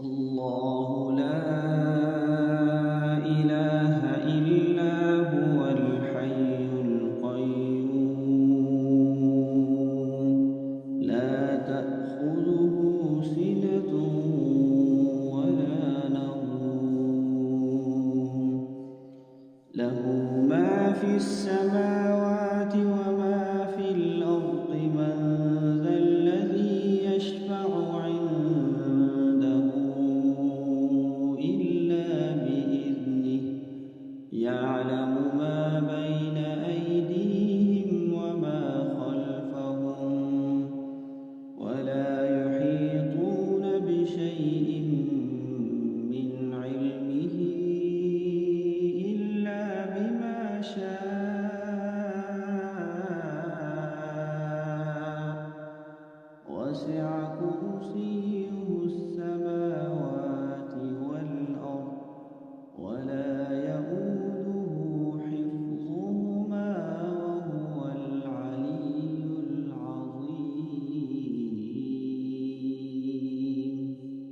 الله لا إله إلا هو الحي القيوم لا تأخذه سنة ولا نوم له ما في السماوات وما في الأرض من ذا الذي يشفع عنده إلا بإذنه يعلم ما بين أيديهم وما خلفهم ولا يحيطون بشيء من علمه إلا بما شاء وسع كرسيه السماوات والأرض ولا